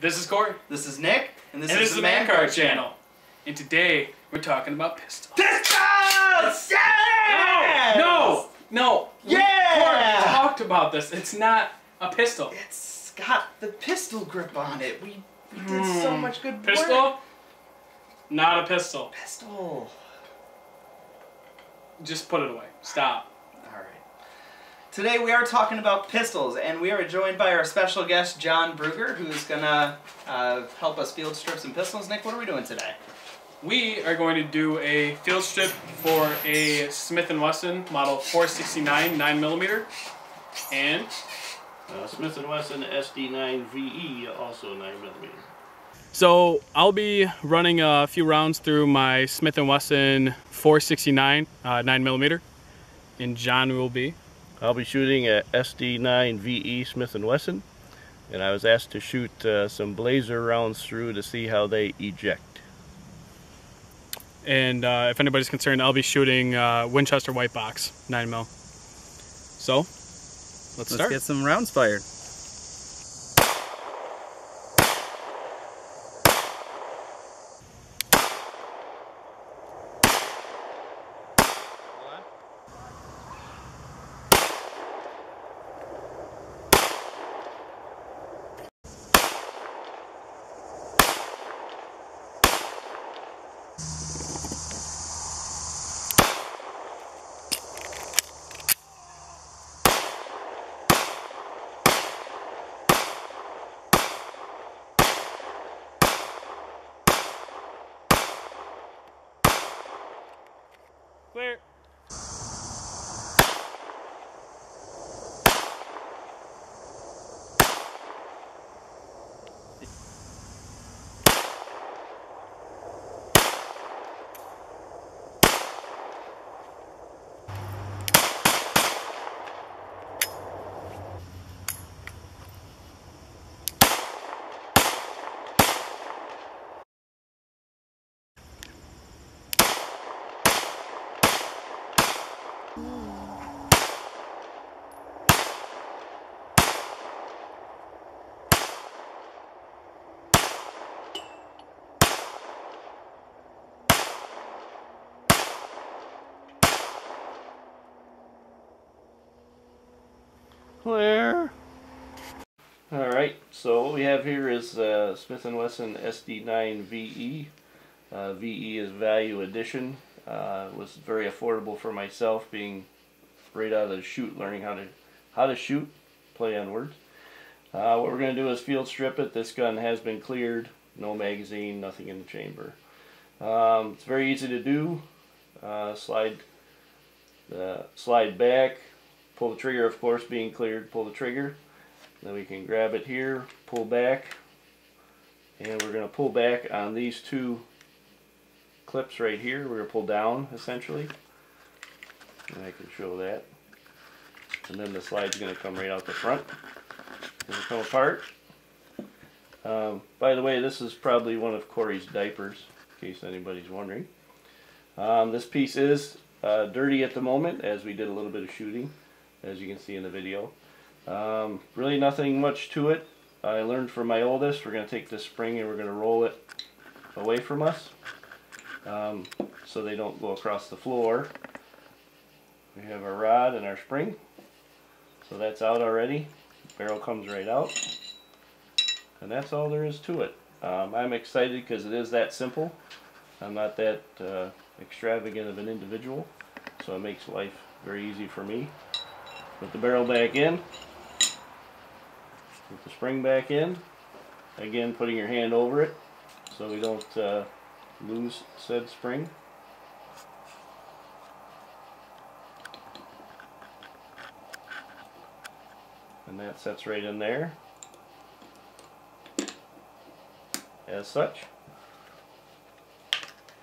This is Corey. This is Nick. And this is the Man Card Channel. And today, we're talking about pistols. Pistols! Yeah! No! Yeah! Corey talked about this. It's not a pistol. It's got the pistol grip on it. We did so much good work. Pistol? Not a pistol. Pistol. Just put it away. Stop. Alright. Today we are talking about pistols, and we are joined by our special guest, John Bruger, who's going to help us field strip some pistols. Nick, what are we doing today? We are going to do a field strip for a Smith & Wesson model 469 9mm and Smith & Wesson SD9VE, also 9mm. So I'll be running a few rounds through my Smith & Wesson 469 9mm, and John will be. I'll be shooting a SD9VE Smith & Wesson, and I was asked to shoot some blazer rounds through to see how they eject. And if anybody's concerned, I'll be shooting Winchester White Box 9mm. So, let's start. Let's get some rounds fired. Clear. Clear. Alright, so what we have here is Smith & Wesson SD9VE. VE is value addition. Was very affordable for myself, being right out of the chute, learning how to shoot, play on words. What we're going to do is field strip it. This gun has been cleared, no magazine, nothing in the chamber. It's very easy to do. Slide back, pull the trigger, of course, being cleared, pull the trigger. Then we can grab it here, pull back, and we're going to pull back on these two clips right here. We're going to pull down, essentially, and I can show that. And then the slide's going to come right out the front. It'll come apart. By the way, this is probably one of Corey's diapers, in case anybody's wondering. This piece is dirty at the moment, as we did a little bit of shooting, as you can see in the video. Really nothing much to it. I learned from my oldest, we're going to take this spring and we're going to roll it away from us so they don't go across the floor. We have our rod and our spring, so that's out already. The barrel comes right out, and that's all there is to it. I'm excited because it is that simple. I'm not that extravagant of an individual, so it makes life very easy for me. Put the barrel back in, put the spring back in, again putting your hand over it so we don't lose said spring. And that sets right in there as such.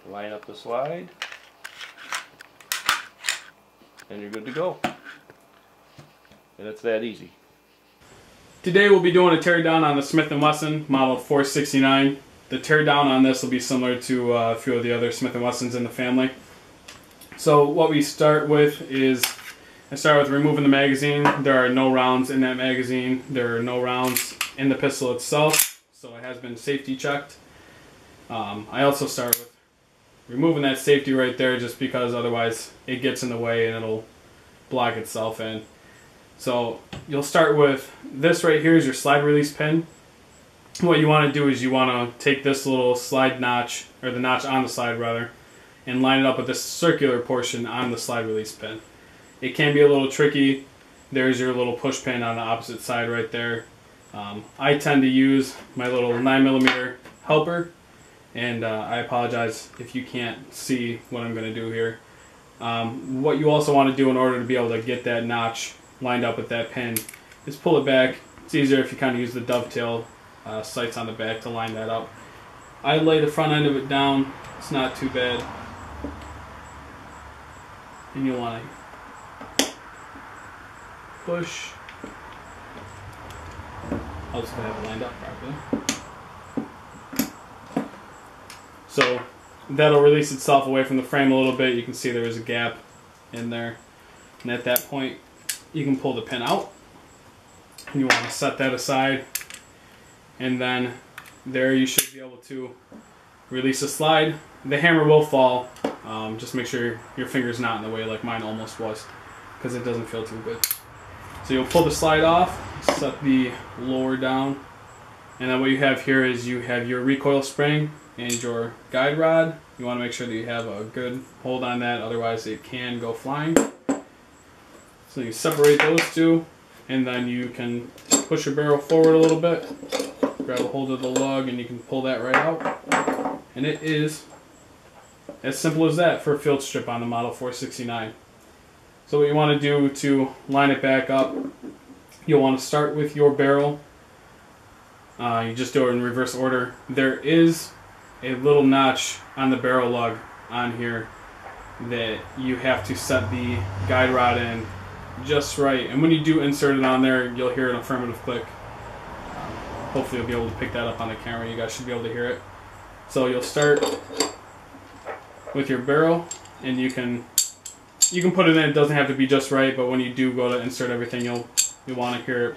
Line up the slide and you're good to go. And it's that easy. Today we'll be doing a teardown on the Smith & Wesson model 469. The teardown on this will be similar to a few of the other Smith & Wessons in the family. So what we start with is, I start with removing the magazine. There are no rounds in that magazine. There are no rounds in the pistol itself. so it has been safety checked. I also start with removing that safety right there, just because otherwise it gets in the way and it'll block itself in. So you'll start with this right here is your slide release pin. What you want to do is you want to take this little slide notch, or the notch on the slide rather, and line it up with this circular portion on the slide release pin. It can be a little tricky. There's your little push pin on the opposite side right there. I tend to use my little 9mm helper, and I apologize if you can't see what I'm going to do here. What you also want to do in order to be able to get that notch lined up with that pin is pull it back. It's easier if you kind of use the dovetail sights on the back to line that up. I lay the front end of it down. It's not too bad. And you'll want to push. I'll just have it lined up properly. So that'll release itself away from the frame a little bit. You can see there is a gap in there. And at that point, you can pull the pin out. And you want to set that aside. And then there you should be able to release the slide. The hammer will fall. Just make sure your finger's not in the way like mine almost was, because it doesn't feel too good. So you'll pull the slide off, set the lower down, and then what you have here is you have your recoil spring and your guide rod. You want to make sure that you have a good hold on that, otherwise it can go flying. So you separate those two, and then you can push your barrel forward a little bit, grab a hold of the lug, and you can pull that right out. And it is as simple as that for a field strip on the Model 469. So what you want to do to line it back up, you'll want to start with your barrel. You just do it in reverse order. There is a little notch on the barrel lug on here that you have to set the guide rod in just right. And when you do insert it on there, you'll hear an affirmative click. Hopefully you'll be able to pick that up on the camera. You guys should be able to hear it. So you'll start with your barrel, and you can put it in. It doesn't have to be just right, but when you do go to insert everything, you'll want to hear it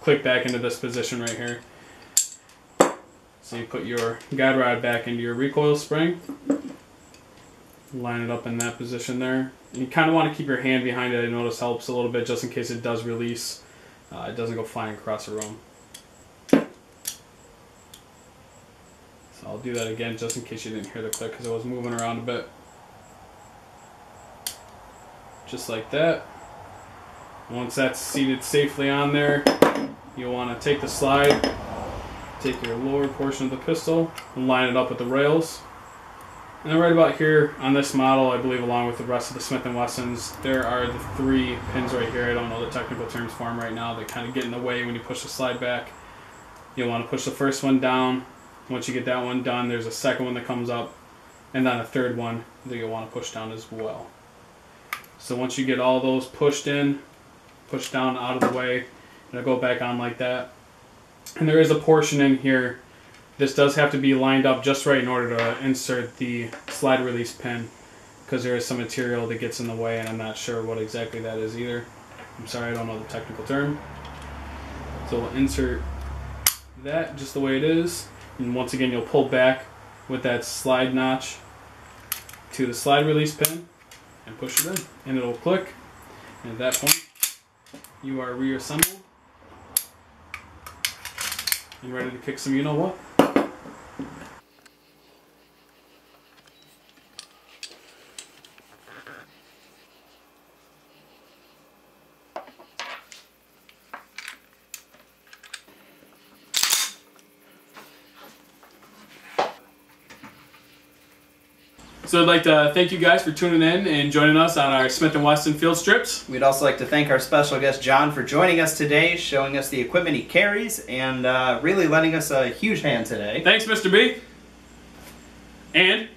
click back into this position right here. So you put your guide rod back into your recoil spring, line it up in that position there. And you kind of want to keep your hand behind it. I know this helps a little bit just in case it does release. It doesn't go flying across the room. So I'll do that again just in case you didn't hear the click, because it was moving around a bit. Just like that. Once that's seated safely on there, you'll want to take the slide, take your lower portion of the pistol, and line it up with the rails. And then right about here on this model, I believe along with the rest of the Smith & Wessons, there are the 3 pins right here. I don't know the technical terms for them right now. They kind of get in the way when you push the slide back. You'll want to push the first one down. Once you get that one done, there's a second one that comes up, and then a third one that you'll want to push down as well. So once you get all those pushed in, pushed down out of the way, it'll go back on like that. And there is a portion in here. This does have to be lined up just right in order to insert the slide release pin, because there is some material that gets in the way, and I'm not sure what exactly that is either. I'm sorry, I don't know the technical term. So we'll insert that just the way it is. And once again, you'll pull back with that slide notch to the slide release pin and push it in, and it'll click. And at that point, you are reassembled and ready to kick some you-know-what. So I'd like to thank you guys for tuning in and joining us on our Smith & Wesson field strips. We'd also like to thank our special guest John for joining us today, showing us the equipment he carries, and really lending us a huge hand today. Thanks, Mr. B. And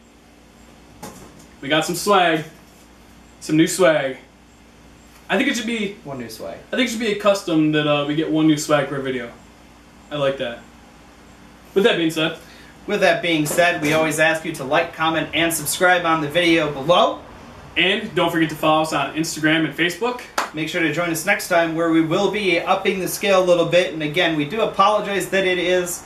we got some swag, some new swag. I think it should be one new swag. I think it should be a custom that we get one new swag per video. I like that. With that being said. With that being said, we always ask you to like, comment, and subscribe on the video below. And don't forget to follow us on Instagram and Facebook. Make sure to join us next time, where we will be upping the scale a little bit. And again, we do apologize that it is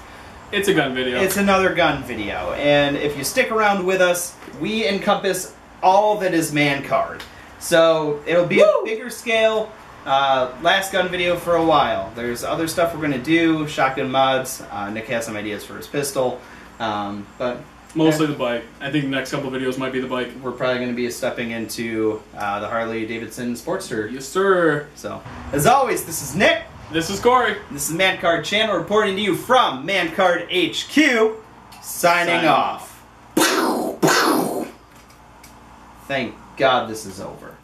It's a gun video. It's another gun video. And if you stick around with us, we encompass all that is man card. So it'll be a bigger scale. Last gun video for a while. There's other stuff we're going to do, shotgun mods. Nick has some ideas for his pistol. But mostly the bike. I think the next couple videos might be the bike. We're probably going to be stepping into the Harley Davidson Sportster. Yes, sir. So, as always, this is Nick. This is Corey. This is Man Card Channel reporting to you from Man Card HQ. Signing off. Thank God this is over.